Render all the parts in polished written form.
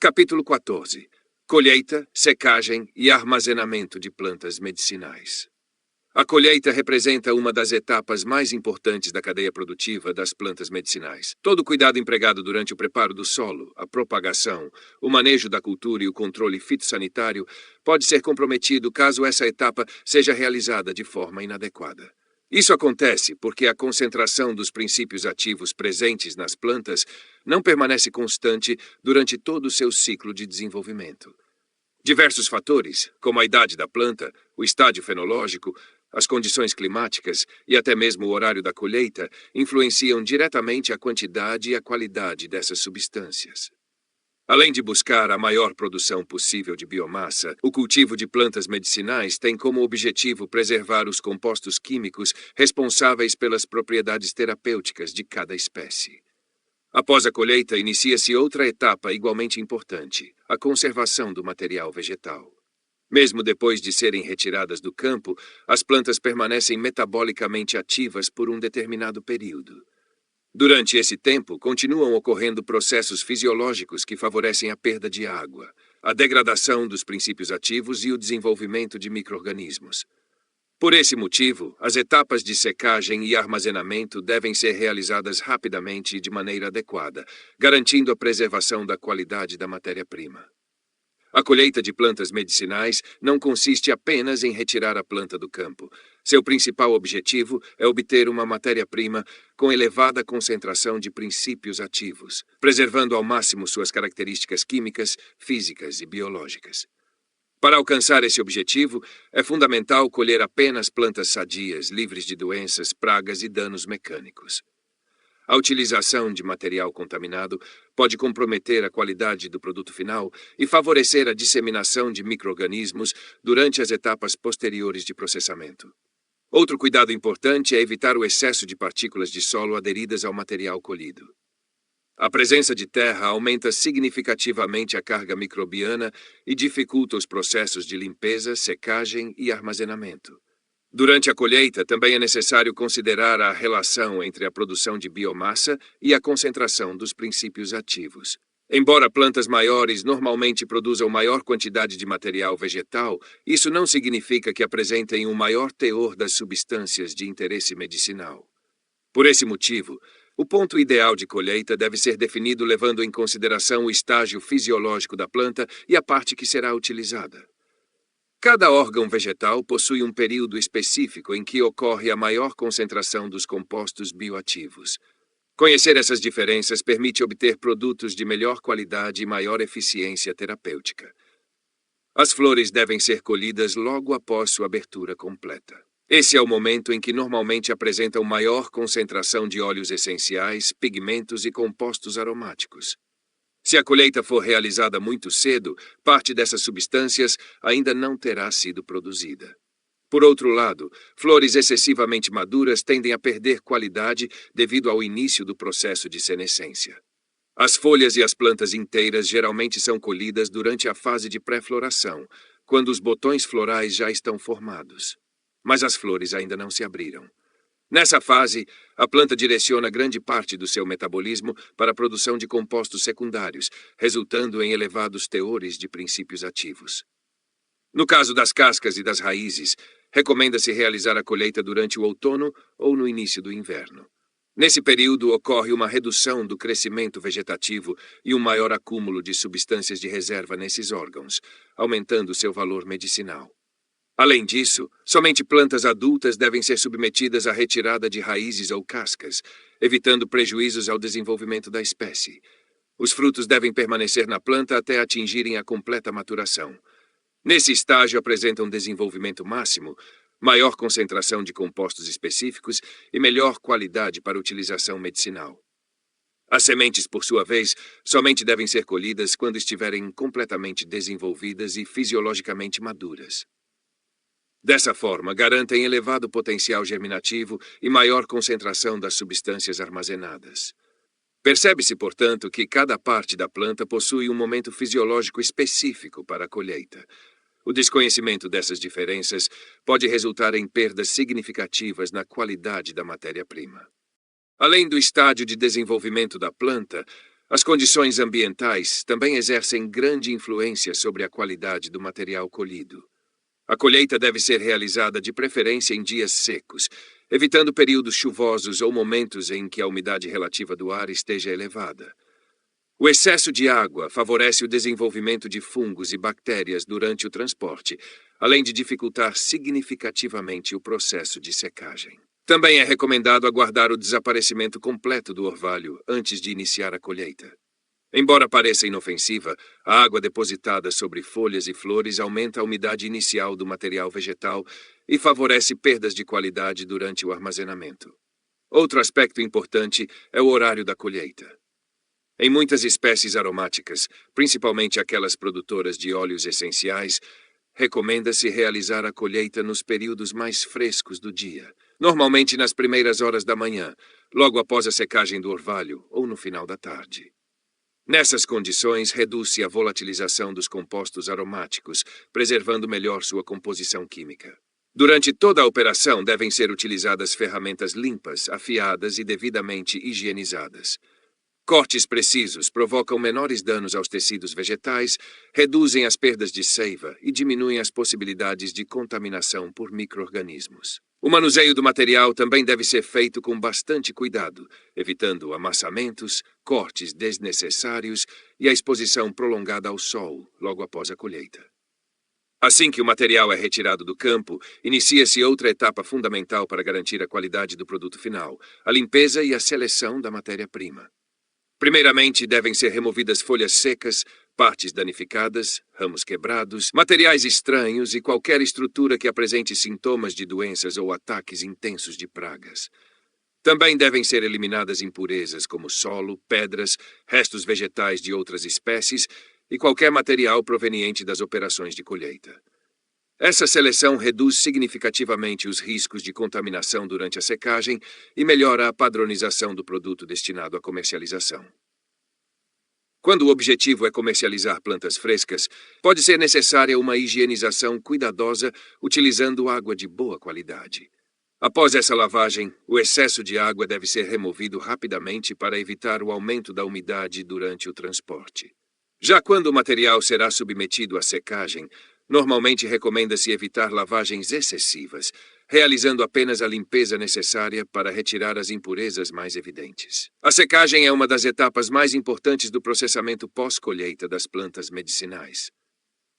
Capítulo 14. Colheita, secagem e armazenamento de plantas medicinais. A colheita representa uma das etapas mais importantes da cadeia produtiva das plantas medicinais. Todo o cuidado empregado durante o preparo do solo, a propagação, o manejo da cultura e o controle fitossanitário pode ser comprometido caso essa etapa seja realizada de forma inadequada. Isso acontece porque a concentração dos princípios ativos presentes nas plantas não permanece constante durante todo o seu ciclo de desenvolvimento. Diversos fatores, como a idade da planta, o estágio fenológico, as condições climáticas e até mesmo o horário da colheita, influenciam diretamente a quantidade e a qualidade dessas substâncias. Além de buscar a maior produção possível de biomassa, o cultivo de plantas medicinais tem como objetivo preservar os compostos químicos responsáveis pelas propriedades terapêuticas de cada espécie. Após a colheita, inicia-se outra etapa igualmente importante, a conservação do material vegetal. Mesmo depois de serem retiradas do campo, as plantas permanecem metabolicamente ativas por um determinado período. Durante esse tempo, continuam ocorrendo processos fisiológicos que favorecem a perda de água, a degradação dos princípios ativos e o desenvolvimento de micro-organismos. Por esse motivo, as etapas de secagem e armazenamento devem ser realizadas rapidamente e de maneira adequada, garantindo a preservação da qualidade da matéria-prima. A colheita de plantas medicinais não consiste apenas em retirar a planta do campo. Seu principal objetivo é obter uma matéria-prima com elevada concentração de princípios ativos, preservando ao máximo suas características químicas, físicas e biológicas. Para alcançar esse objetivo, é fundamental colher apenas plantas sadias, livres de doenças, pragas e danos mecânicos. A utilização de material contaminado pode comprometer a qualidade do produto final e favorecer a disseminação de micro-organismos durante as etapas posteriores de processamento. Outro cuidado importante é evitar o excesso de partículas de solo aderidas ao material colhido. A presença de terra aumenta significativamente a carga microbiana e dificulta os processos de limpeza, secagem e armazenamento. Durante a colheita, também é necessário considerar a relação entre a produção de biomassa e a concentração dos princípios ativos. Embora plantas maiores normalmente produzam maior quantidade de material vegetal, isso não significa que apresentem um maior teor das substâncias de interesse medicinal. Por esse motivo, o ponto ideal de colheita deve ser definido levando em consideração o estágio fisiológico da planta e a parte que será utilizada. Cada órgão vegetal possui um período específico em que ocorre a maior concentração dos compostos bioativos. Conhecer essas diferenças permite obter produtos de melhor qualidade e maior eficiência terapêutica. As flores devem ser colhidas logo após sua abertura completa. Esse é o momento em que normalmente apresentam maior concentração de óleos essenciais, pigmentos e compostos aromáticos. Se a colheita for realizada muito cedo, parte dessas substâncias ainda não terá sido produzida. Por outro lado, flores excessivamente maduras tendem a perder qualidade devido ao início do processo de senescência. As folhas e as plantas inteiras geralmente são colhidas durante a fase de pré-floração, quando os botões florais já estão formados. Mas as flores ainda não se abriram. Nessa fase, a planta direciona grande parte do seu metabolismo para a produção de compostos secundários, resultando em elevados teores de princípios ativos. No caso das cascas e das raízes, recomenda-se realizar a colheita durante o outono ou no início do inverno. Nesse período, ocorre uma redução do crescimento vegetativo e um maior acúmulo de substâncias de reserva nesses órgãos, aumentando seu valor medicinal. Além disso, somente plantas adultas devem ser submetidas à retirada de raízes ou cascas, evitando prejuízos ao desenvolvimento da espécie. Os frutos devem permanecer na planta até atingirem a completa maturação. Nesse estágio apresentam desenvolvimento máximo, maior concentração de compostos específicos e melhor qualidade para utilização medicinal. As sementes, por sua vez, somente devem ser colhidas quando estiverem completamente desenvolvidas e fisiologicamente maduras. Dessa forma, garantem elevado potencial germinativo e maior concentração das substâncias armazenadas. Percebe-se, portanto, que cada parte da planta possui um momento fisiológico específico para a colheita. O desconhecimento dessas diferenças pode resultar em perdas significativas na qualidade da matéria-prima. Além do estágio de desenvolvimento da planta, As condições ambientais também exercem grande influência sobre a qualidade do material colhido. A colheita deve ser realizada de preferência em dias secos, evitando períodos chuvosos ou momentos em que a umidade relativa do ar esteja elevada. O excesso de água favorece o desenvolvimento de fungos e bactérias durante o transporte, além de dificultar significativamente o processo de secagem. Também é recomendado aguardar o desaparecimento completo do orvalho antes de iniciar a colheita. Embora pareça inofensiva, a água depositada sobre folhas e flores aumenta a umidade inicial do material vegetal e favorece perdas de qualidade durante o armazenamento. Outro aspecto importante é o horário da colheita. Em muitas espécies aromáticas, principalmente aquelas produtoras de óleos essenciais, recomenda-se realizar a colheita nos períodos mais frescos do dia, normalmente nas primeiras horas da manhã, logo após a secagem do orvalho ou no final da tarde. Nessas condições, reduz-se a volatilização dos compostos aromáticos, preservando melhor sua composição química. Durante toda a operação, devem ser utilizadas ferramentas limpas, afiadas e devidamente higienizadas. Cortes precisos provocam menores danos aos tecidos vegetais, reduzem as perdas de seiva e diminuem as possibilidades de contaminação por micro-organismos. O manuseio do material também deve ser feito com bastante cuidado, evitando amassamentos, cortes desnecessários e a exposição prolongada ao sol logo após a colheita. Assim que o material é retirado do campo, inicia-se outra etapa fundamental para garantir a qualidade do produto final: a limpeza e a seleção da matéria-prima. Primeiramente, devem ser removidas folhas secas, partes danificadas, ramos quebrados, materiais estranhos e qualquer estrutura que apresente sintomas de doenças ou ataques intensos de pragas. Também devem ser eliminadas impurezas como solo, pedras, restos vegetais de outras espécies e qualquer material proveniente das operações de colheita. Essa seleção reduz significativamente os riscos de contaminação durante a secagem e melhora a padronização do produto destinado à comercialização. Quando o objetivo é comercializar plantas frescas, pode ser necessária uma higienização cuidadosa utilizando água de boa qualidade. Após essa lavagem, o excesso de água deve ser removido rapidamente para evitar o aumento da umidade durante o transporte. Já quando o material será submetido à secagem, normalmente recomenda-se evitar lavagens excessivas, realizando apenas a limpeza necessária para retirar as impurezas mais evidentes. A secagem é uma das etapas mais importantes do processamento pós-colheita das plantas medicinais.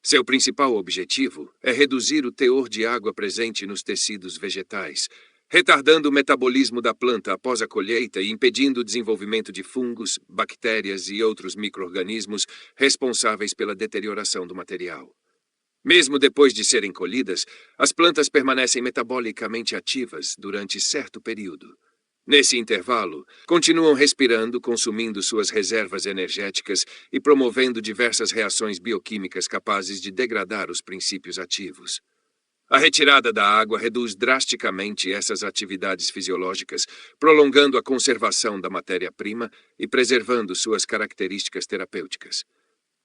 Seu principal objetivo é reduzir o teor de água presente nos tecidos vegetais, retardando o metabolismo da planta após a colheita e impedindo o desenvolvimento de fungos, bactérias e outros micro-organismos responsáveis pela deterioração do material. Mesmo depois de serem colhidas, as plantas permanecem metabolicamente ativas durante certo período. Nesse intervalo, continuam respirando, consumindo suas reservas energéticas e promovendo diversas reações bioquímicas capazes de degradar os princípios ativos. A retirada da água reduz drasticamente essas atividades fisiológicas, prolongando a conservação da matéria-prima e preservando suas características terapêuticas.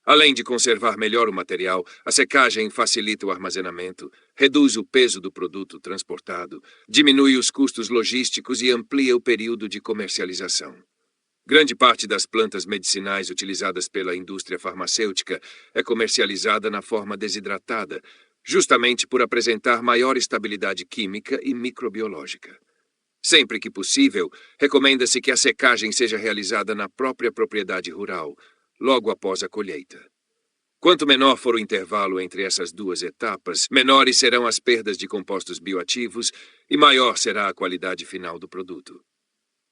Além de conservar melhor o material, a secagem facilita o armazenamento, reduz o peso do produto transportado, diminui os custos logísticos e amplia o período de comercialização. Grande parte das plantas medicinais utilizadas pela indústria farmacêutica é comercializada na forma desidratada, justamente por apresentar maior estabilidade química e microbiológica. Sempre que possível, recomenda-se que a secagem seja realizada na própria propriedade rural, logo após a colheita. Quanto menor for o intervalo entre essas duas etapas, menores serão as perdas de compostos bioativos e maior será a qualidade final do produto.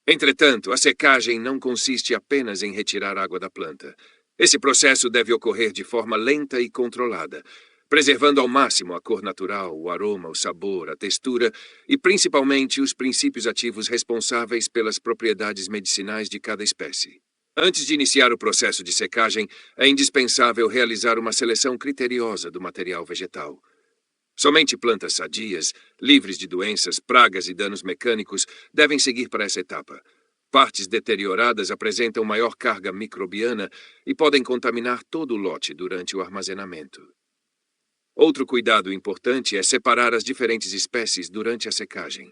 Entretanto, a secagem não consiste apenas em retirar água da planta. Esse processo deve ocorrer de forma lenta e controlada, preservando ao máximo a cor natural, o aroma, o sabor, a textura e principalmente os princípios ativos responsáveis pelas propriedades medicinais de cada espécie. Antes de iniciar o processo de secagem, é indispensável realizar uma seleção criteriosa do material vegetal. Somente plantas sadias, livres de doenças, pragas e danos mecânicos, devem seguir para essa etapa. Partes deterioradas apresentam maior carga microbiana e podem contaminar todo o lote durante o armazenamento. Outro cuidado importante é separar as diferentes espécies durante a secagem.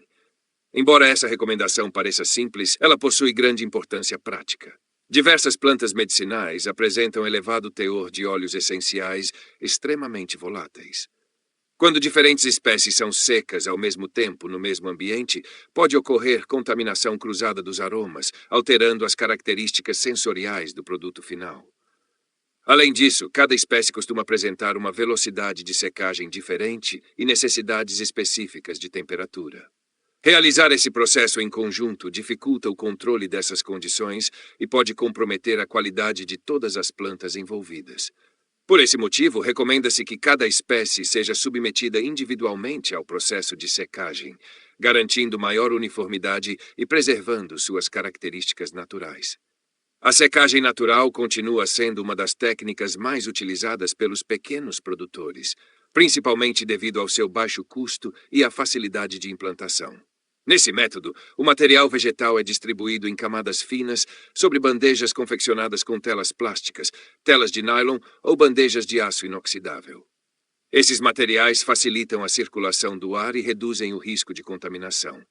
Embora essa recomendação pareça simples, ela possui grande importância prática. Diversas plantas medicinais apresentam elevado teor de óleos essenciais extremamente voláteis. Quando diferentes espécies são secas ao mesmo tempo no mesmo ambiente, pode ocorrer contaminação cruzada dos aromas, alterando as características sensoriais do produto final. Além disso, cada espécie costuma apresentar uma velocidade de secagem diferente e necessidades específicas de temperatura. Realizar esse processo em conjunto dificulta o controle dessas condições e pode comprometer a qualidade de todas as plantas envolvidas. Por esse motivo, recomenda-se que cada espécie seja submetida individualmente ao processo de secagem, garantindo maior uniformidade e preservando suas características naturais. A secagem natural continua sendo uma das técnicas mais utilizadas pelos pequenos produtores, principalmente devido ao seu baixo custo e à facilidade de implantação. Nesse método, o material vegetal é distribuído em camadas finas sobre bandejas confeccionadas com telas plásticas, telas de nylon ou bandejas de aço inoxidável. Esses materiais facilitam a circulação do ar e reduzem o risco de contaminação.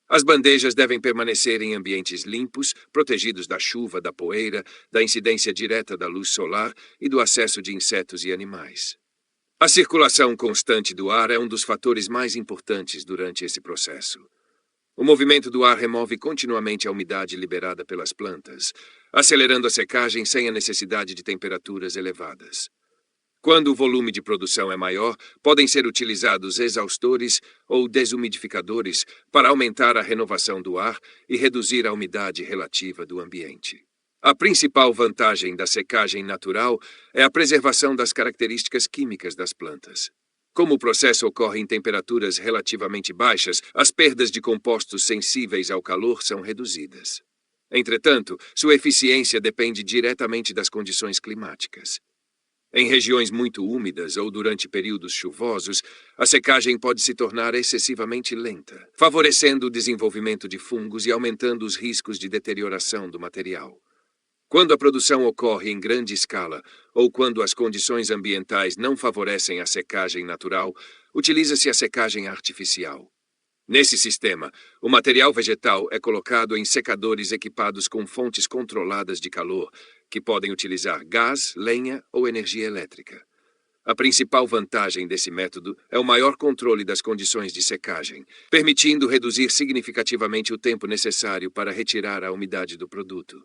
As bandejas devem permanecer em ambientes limpos, protegidos da chuva, da poeira, da incidência direta da luz solar e do acesso de insetos e animais. A circulação constante do ar é um dos fatores mais importantes durante esse processo. O movimento do ar remove continuamente a umidade liberada pelas plantas, acelerando a secagem sem a necessidade de temperaturas elevadas. Quando o volume de produção é maior, podem ser utilizados exaustores ou desumidificadores para aumentar a renovação do ar e reduzir a umidade relativa do ambiente. A principal vantagem da secagem natural é a preservação das características químicas das plantas. Como o processo ocorre em temperaturas relativamente baixas, as perdas de compostos sensíveis ao calor são reduzidas. Entretanto, sua eficiência depende diretamente das condições climáticas. Em regiões muito úmidas ou durante períodos chuvosos, a secagem pode se tornar excessivamente lenta, favorecendo o desenvolvimento de fungos e aumentando os riscos de deterioração do material. Quando a produção ocorre em grande escala ou quando as condições ambientais não favorecem a secagem natural, utiliza-se a secagem artificial. Nesse sistema, o material vegetal é colocado em secadores equipados com fontes controladas de calor, que podem utilizar gás, lenha ou energia elétrica. A principal vantagem desse método é o maior controle das condições de secagem, permitindo reduzir significativamente o tempo necessário para retirar a umidade do produto.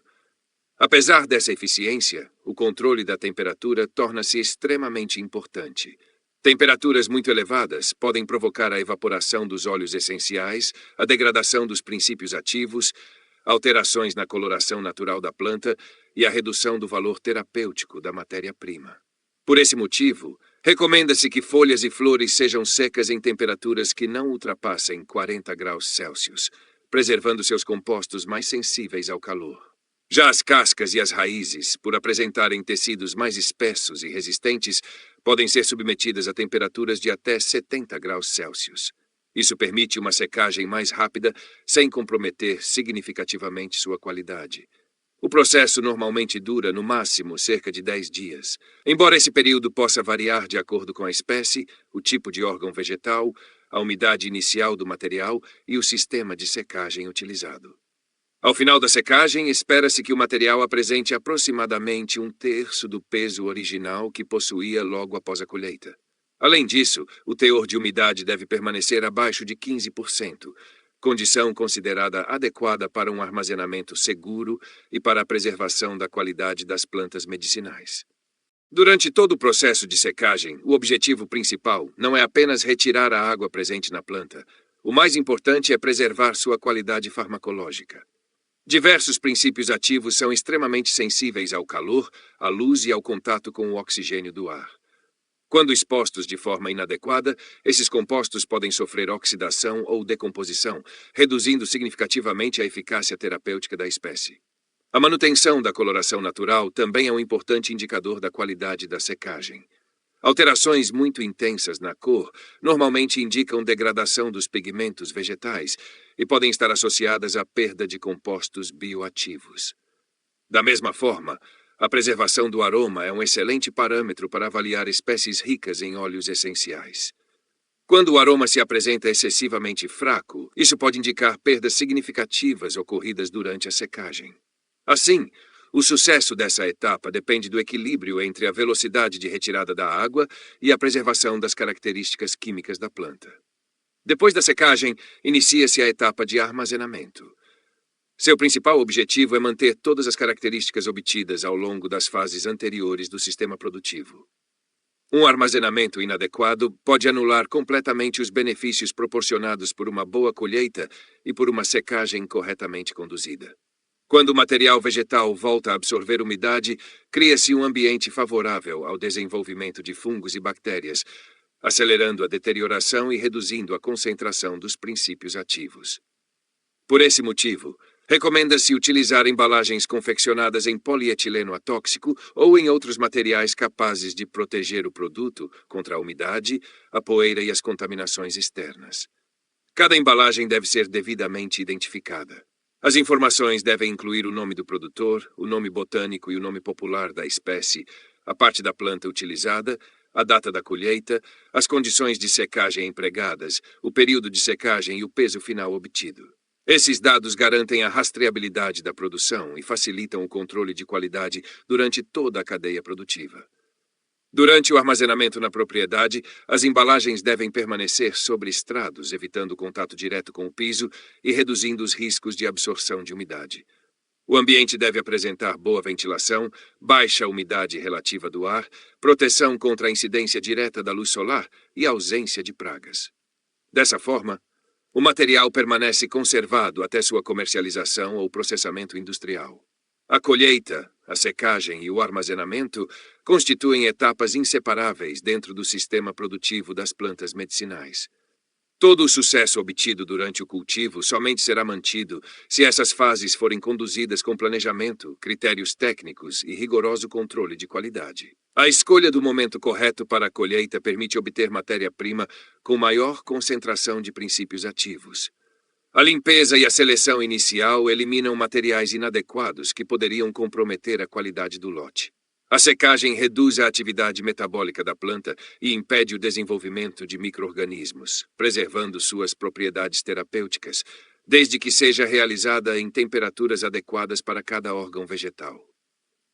Apesar dessa eficiência, o controle da temperatura torna-se extremamente importante. Temperaturas muito elevadas podem provocar a evaporação dos óleos essenciais, a degradação dos princípios ativos, alterações na coloração natural da planta e a redução do valor terapêutico da matéria-prima. Por esse motivo, recomenda-se que folhas e flores sejam secas em temperaturas que não ultrapassem 40 graus Celsius, preservando seus compostos mais sensíveis ao calor. Já as cascas e as raízes, por apresentarem tecidos mais espessos e resistentes, podem ser submetidas a temperaturas de até 70 graus Celsius. Isso permite uma secagem mais rápida, sem comprometer significativamente sua qualidade. O processo normalmente dura, no máximo, cerca de 10 dias. Embora esse período possa variar de acordo com a espécie, o tipo de órgão vegetal, a umidade inicial do material e o sistema de secagem utilizado. Ao final da secagem, espera-se que o material apresente aproximadamente 1/3 do peso original que possuía logo após a colheita. Além disso, o teor de umidade deve permanecer abaixo de 15%, condição considerada adequada para um armazenamento seguro e para a preservação da qualidade das plantas medicinais. Durante todo o processo de secagem, o objetivo principal não é apenas retirar a água presente na planta. O mais importante é preservar sua qualidade farmacológica. Diversos princípios ativos são extremamente sensíveis ao calor, à luz e ao contato com o oxigênio do ar. Quando expostos de forma inadequada, esses compostos podem sofrer oxidação ou decomposição, reduzindo significativamente a eficácia terapêutica da espécie. A manutenção da coloração natural também é um importante indicador da qualidade da secagem. Alterações muito intensas na cor normalmente indicam degradação dos pigmentos vegetais e podem estar associadas à perda de compostos bioativos. Da mesma forma, a preservação do aroma é um excelente parâmetro para avaliar espécies ricas em óleos essenciais. Quando o aroma se apresenta excessivamente fraco, isso pode indicar perdas significativas ocorridas durante a secagem. Assim, O sucesso dessa etapa depende do equilíbrio entre a velocidade de retirada da água e a preservação das características químicas da planta. Depois da secagem, inicia-se a etapa de armazenamento. Seu principal objetivo é manter todas as características obtidas ao longo das fases anteriores do sistema produtivo. Um armazenamento inadequado pode anular completamente os benefícios proporcionados por uma boa colheita e por uma secagem corretamente conduzida. Quando o material vegetal volta a absorver umidade, cria-se um ambiente favorável ao desenvolvimento de fungos e bactérias, acelerando a deterioração e reduzindo a concentração dos princípios ativos. Por esse motivo, recomenda-se utilizar embalagens confeccionadas em polietileno atóxico ou em outros materiais capazes de proteger o produto contra a umidade, a poeira e as contaminações externas. Cada embalagem deve ser devidamente identificada. As informações devem incluir o nome do produtor, o nome botânico e o nome popular da espécie, a parte da planta utilizada, a data da colheita, as condições de secagem empregadas, o período de secagem e o peso final obtido. Esses dados garantem a rastreabilidade da produção e facilitam o controle de qualidade durante toda a cadeia produtiva. Durante o armazenamento na propriedade, as embalagens devem permanecer sobre estrados, evitando contato direto com o piso e reduzindo os riscos de absorção de umidade. O ambiente deve apresentar boa ventilação, baixa umidade relativa do ar, proteção contra a incidência direta da luz solar e ausência de pragas. Dessa forma, o material permanece conservado até sua comercialização ou processamento industrial. A colheita, a secagem e o armazenamento constituem etapas inseparáveis dentro do sistema produtivo das plantas medicinais. Todo o sucesso obtido durante o cultivo somente será mantido se essas fases forem conduzidas com planejamento, critérios técnicos e rigoroso controle de qualidade. A escolha do momento correto para a colheita permite obter matéria-prima com maior concentração de princípios ativos. A limpeza e a seleção inicial eliminam materiais inadequados que poderiam comprometer a qualidade do lote. A secagem reduz a atividade metabólica da planta e impede o desenvolvimento de micro-organismos, preservando suas propriedades terapêuticas, desde que seja realizada em temperaturas adequadas para cada órgão vegetal.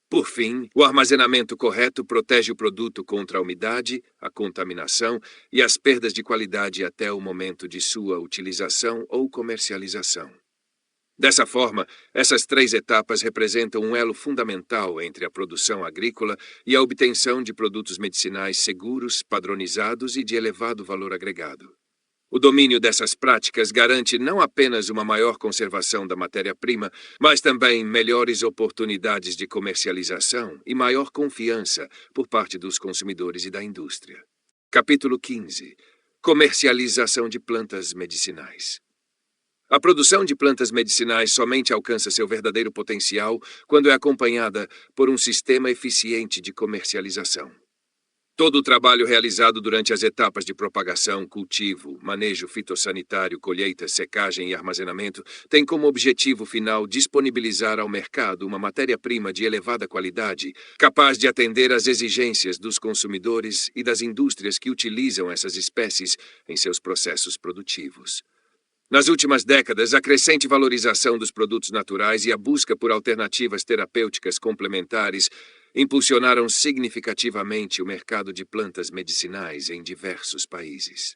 Por fim, o armazenamento correto protege o produto contra a umidade, a contaminação e as perdas de qualidade até o momento de sua utilização ou comercialização. Dessa forma, essas 3 etapas representam um elo fundamental entre a produção agrícola e a obtenção de produtos medicinais seguros, padronizados e de elevado valor agregado. O domínio dessas práticas garante não apenas uma maior conservação da matéria-prima, mas também melhores oportunidades de comercialização e maior confiança por parte dos consumidores e da indústria. Capítulo 15. Comercialização de plantas medicinais. A produção de plantas medicinais somente alcança seu verdadeiro potencial quando é acompanhada por um sistema eficiente de comercialização. Todo o trabalho realizado durante as etapas de propagação, cultivo, manejo fitossanitário, colheita, secagem e armazenamento tem como objetivo final disponibilizar ao mercado uma matéria-prima de elevada qualidade, capaz de atender às exigências dos consumidores e das indústrias que utilizam essas espécies em seus processos produtivos. Nas últimas décadas, a crescente valorização dos produtos naturais e a busca por alternativas terapêuticas complementares impulsionaram significativamente o mercado de plantas medicinais em diversos países.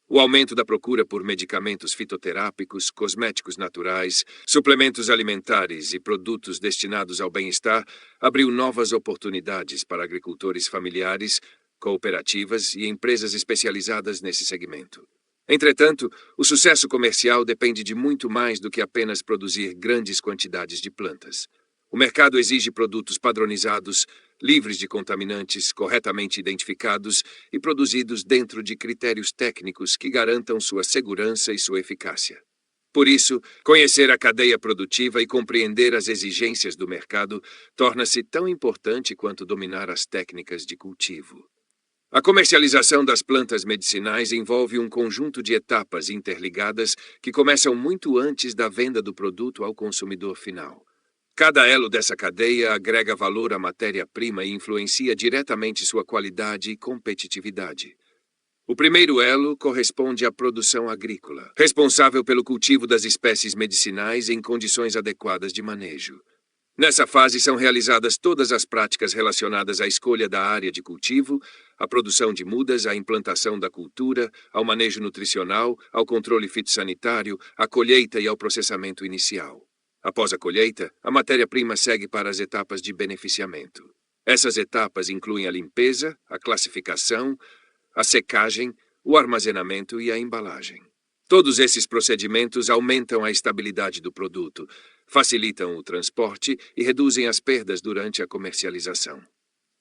O aumento da procura por medicamentos fitoterápicos, cosméticos naturais, suplementos alimentares e produtos destinados ao bem-estar abriu novas oportunidades para agricultores familiares, cooperativas e empresas especializadas nesse segmento. Entretanto, o sucesso comercial depende de muito mais do que apenas produzir grandes quantidades de plantas. O mercado exige produtos padronizados, livres de contaminantes, corretamente identificados e produzidos dentro de critérios técnicos que garantam sua segurança e sua eficácia. Por isso, conhecer a cadeia produtiva e compreender as exigências do mercado torna-se tão importante quanto dominar as técnicas de cultivo. A comercialização das plantas medicinais envolve um conjunto de etapas interligadas que começam muito antes da venda do produto ao consumidor final. Cada elo dessa cadeia agrega valor à matéria-prima e influencia diretamente sua qualidade e competitividade. O primeiro elo corresponde à produção agrícola, responsável pelo cultivo das espécies medicinais em condições adequadas de manejo. Nessa fase são realizadas todas as práticas relacionadas à escolha da área de cultivo, à produção de mudas, à implantação da cultura, ao manejo nutricional, ao controle fitossanitário, à colheita e ao processamento inicial. Após a colheita, a matéria-prima segue para as etapas de beneficiamento. Essas etapas incluem a limpeza, a classificação, a secagem, o armazenamento e a embalagem. Todos esses procedimentos aumentam a estabilidade do produto, facilitam o transporte e reduzem as perdas durante a comercialização.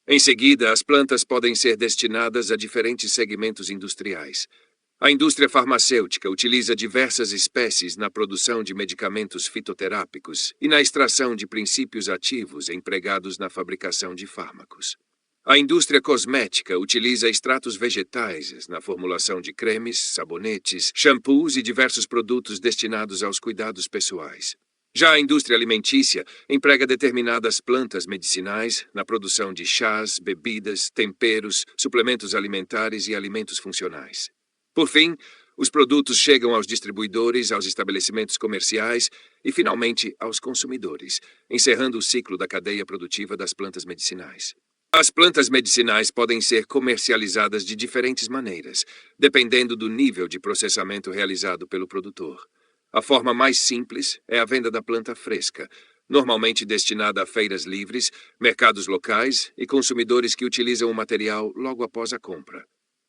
Em seguida, as plantas podem ser destinadas a diferentes segmentos industriais. A indústria farmacêutica utiliza diversas espécies na produção de medicamentos fitoterápicos e na extração de princípios ativos empregados na fabricação de fármacos. A indústria cosmética utiliza extratos vegetais na formulação de cremes, sabonetes, shampoos e diversos produtos destinados aos cuidados pessoais. Já a indústria alimentícia emprega determinadas plantas medicinais na produção de chás, bebidas, temperos, suplementos alimentares e alimentos funcionais. Por fim, os produtos chegam aos distribuidores, aos estabelecimentos comerciais e, finalmente, aos consumidores, encerrando o ciclo da cadeia produtiva das plantas medicinais. As plantas medicinais podem ser comercializadas de diferentes maneiras, dependendo do nível de processamento realizado pelo produtor. A forma mais simples é a venda da planta fresca, normalmente destinada a feiras livres, mercados locais e consumidores que utilizam o material logo após a compra.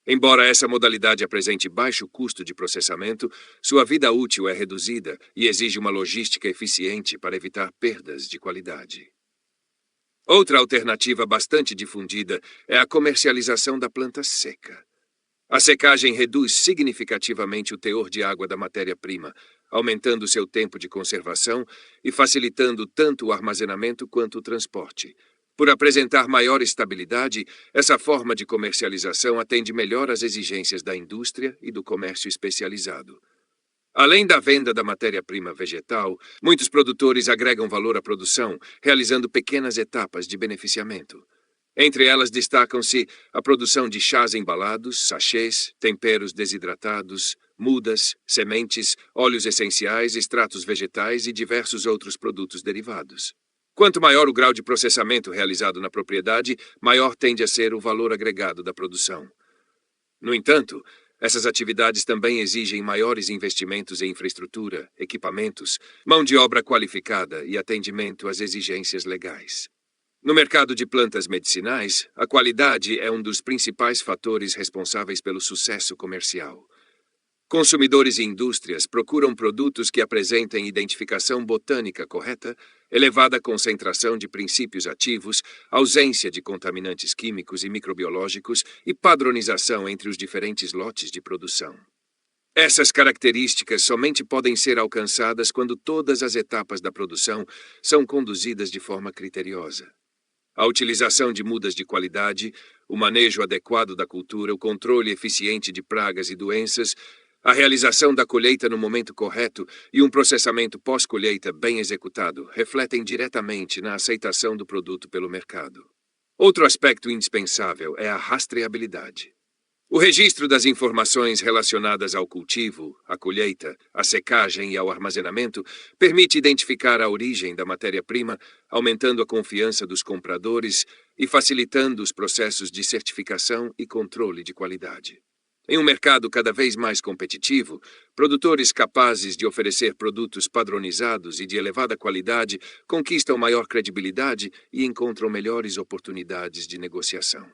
Embora essa modalidade apresente baixo custo de processamento, sua vida útil é reduzida e exige uma logística eficiente para evitar perdas de qualidade. Outra alternativa bastante difundida é a comercialização da planta seca. A secagem reduz significativamente o teor de água da matéria-prima, aumentando seu tempo de conservação e facilitando tanto o armazenamento quanto o transporte. Por apresentar maior estabilidade, essa forma de comercialização atende melhor às exigências da indústria e do comércio especializado. Além da venda da matéria-prima vegetal, muitos produtores agregam valor à produção, realizando pequenas etapas de beneficiamento. Entre elas destacam-se a produção de chás embalados, sachês, temperos desidratados, mudas, sementes, óleos essenciais, extratos vegetais e diversos outros produtos derivados. Quanto maior o grau de processamento realizado na propriedade, maior tende a ser o valor agregado da produção. No entanto, essas atividades também exigem maiores investimentos em infraestrutura, equipamentos, mão de obra qualificada e atendimento às exigências legais. No mercado de plantas medicinais, a qualidade é um dos principais fatores responsáveis pelo sucesso comercial. Consumidores e indústrias procuram produtos que apresentem identificação botânica correta, elevada concentração de princípios ativos, ausência de contaminantes químicos e microbiológicos e padronização entre os diferentes lotes de produção. Essas características somente podem ser alcançadas quando todas as etapas da produção são conduzidas de forma criteriosa. A utilização de mudas de qualidade, o manejo adequado da cultura, o controle eficiente de pragas e doenças, a realização da colheita no momento correto e um processamento pós-colheita bem executado refletem diretamente na aceitação do produto pelo mercado. Outro aspecto indispensável é a rastreabilidade. O registro das informações relacionadas ao cultivo, à colheita, à secagem e ao armazenamento permite identificar a origem da matéria-prima, aumentando a confiança dos compradores e facilitando os processos de certificação e controle de qualidade. Em um mercado cada vez mais competitivo, produtores capazes de oferecer produtos padronizados e de elevada qualidade conquistam maior credibilidade e encontram melhores oportunidades de negociação.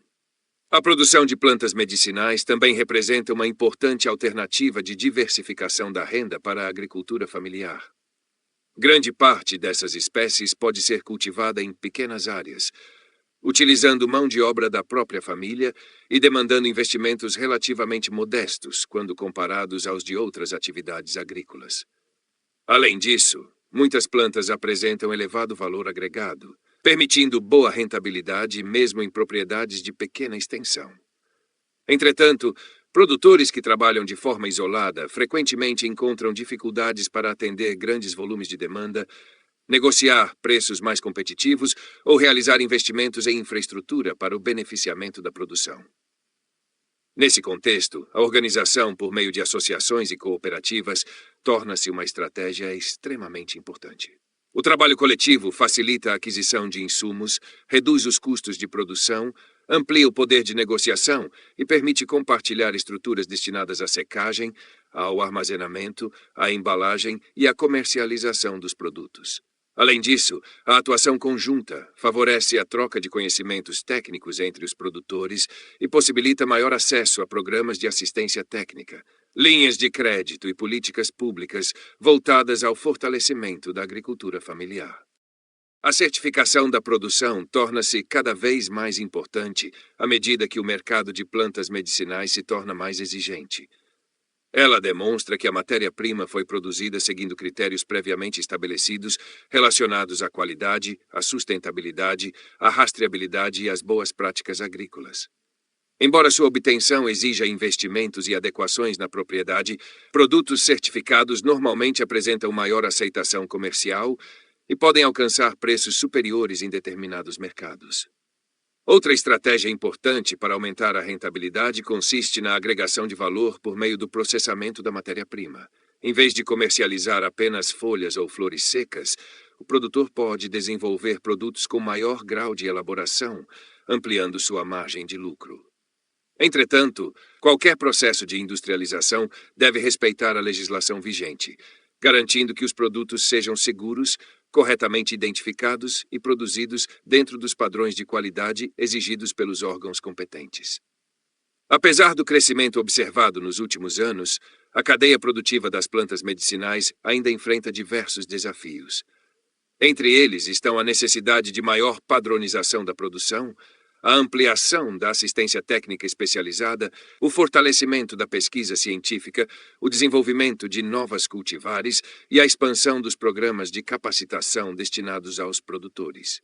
A produção de plantas medicinais também representa uma importante alternativa de diversificação da renda para a agricultura familiar. Grande parte dessas espécies pode ser cultivada em pequenas áreas, utilizando mão de obra da própria família e demandando investimentos relativamente modestos quando comparados aos de outras atividades agrícolas. Além disso, muitas plantas apresentam elevado valor agregado, permitindo boa rentabilidade mesmo em propriedades de pequena extensão. Entretanto, produtores que trabalham de forma isolada frequentemente encontram dificuldades para atender grandes volumes de demanda, negociar preços mais competitivos ou realizar investimentos em infraestrutura para o beneficiamento da produção. Nesse contexto, a organização por meio de associações e cooperativas torna-se uma estratégia extremamente importante. O trabalho coletivo facilita a aquisição de insumos, reduz os custos de produção, amplia o poder de negociação e permite compartilhar estruturas destinadas à secagem, ao armazenamento, à embalagem e à comercialização dos produtos. Além disso, a atuação conjunta favorece a troca de conhecimentos técnicos entre os produtores e possibilita maior acesso a programas de assistência técnica, linhas de crédito e políticas públicas voltadas ao fortalecimento da agricultura familiar. A certificação da produção torna-se cada vez mais importante à medida que o mercado de plantas medicinais se torna mais exigente. Ela demonstra que a matéria-prima foi produzida seguindo critérios previamente estabelecidos relacionados à qualidade, à sustentabilidade, à rastreabilidade e às boas práticas agrícolas. Embora sua obtenção exija investimentos e adequações na propriedade, produtos certificados normalmente apresentam maior aceitação comercial e podem alcançar preços superiores em determinados mercados. Outra estratégia importante para aumentar a rentabilidade consiste na agregação de valor por meio do processamento da matéria-prima. Em vez de comercializar apenas folhas ou flores secas, o produtor pode desenvolver produtos com maior grau de elaboração, ampliando sua margem de lucro. Entretanto, qualquer processo de industrialização deve respeitar a legislação vigente, garantindo que os produtos sejam seguros, corretamente identificados e produzidos dentro dos padrões de qualidade exigidos pelos órgãos competentes. Apesar do crescimento observado nos últimos anos, a cadeia produtiva das plantas medicinais ainda enfrenta diversos desafios. Entre eles estão a necessidade de maior padronização da produção, a ampliação da assistência técnica especializada, o fortalecimento da pesquisa científica, o desenvolvimento de novas cultivares e a expansão dos programas de capacitação destinados aos produtores.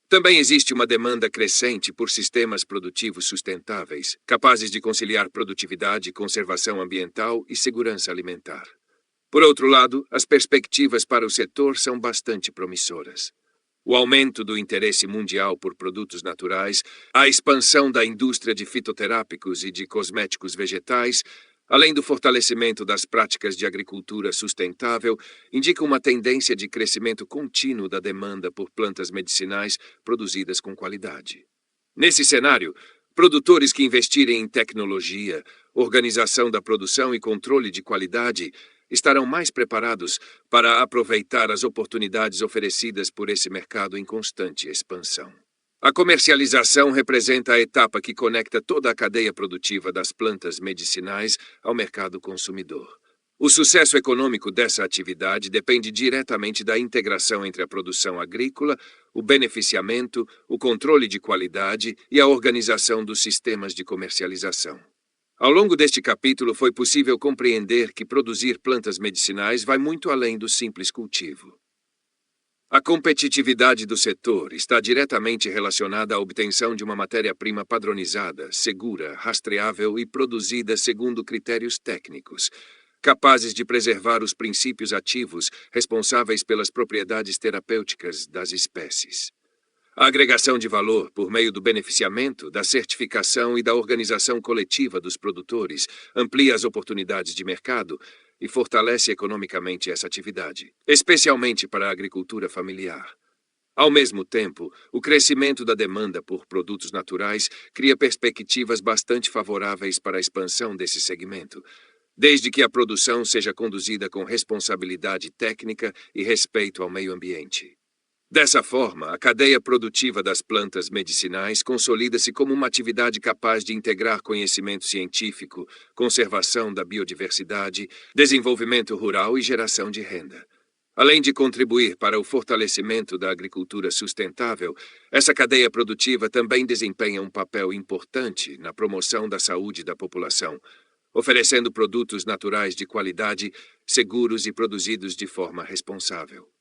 Também existe uma demanda crescente por sistemas produtivos sustentáveis, capazes de conciliar produtividade, conservação ambiental e segurança alimentar. Por outro lado, as perspectivas para o setor são bastante promissoras. O aumento do interesse mundial por produtos naturais, a expansão da indústria de fitoterápicos e de cosméticos vegetais, além do fortalecimento das práticas de agricultura sustentável, indicam uma tendência de crescimento contínuo da demanda por plantas medicinais produzidas com qualidade. Nesse cenário, produtores que investirem em tecnologia, organização da produção e controle de qualidade estarão mais preparados para aproveitar as oportunidades oferecidas por esse mercado em constante expansão. A comercialização representa a etapa que conecta toda a cadeia produtiva das plantas medicinais ao mercado consumidor. O sucesso econômico dessa atividade depende diretamente da integração entre a produção agrícola, o beneficiamento, o controle de qualidade e a organização dos sistemas de comercialização. Ao longo deste capítulo, foi possível compreender que produzir plantas medicinais vai muito além do simples cultivo. A competitividade do setor está diretamente relacionada à obtenção de uma matéria-prima padronizada, segura, rastreável e produzida segundo critérios técnicos, capazes de preservar os princípios ativos responsáveis pelas propriedades terapêuticas das espécies. A agregação de valor por meio do beneficiamento, da certificação e da organização coletiva dos produtores amplia as oportunidades de mercado e fortalece economicamente essa atividade, especialmente para a agricultura familiar. Ao mesmo tempo, o crescimento da demanda por produtos naturais cria perspectivas bastante favoráveis para a expansão desse segmento, desde que a produção seja conduzida com responsabilidade técnica e respeito ao meio ambiente. Dessa forma, a cadeia produtiva das plantas medicinais consolida-se como uma atividade capaz de integrar conhecimento científico, conservação da biodiversidade, desenvolvimento rural e geração de renda. Além de contribuir para o fortalecimento da agricultura sustentável, essa cadeia produtiva também desempenha um papel importante na promoção da saúde da população, oferecendo produtos naturais de qualidade, seguros e produzidos de forma responsável.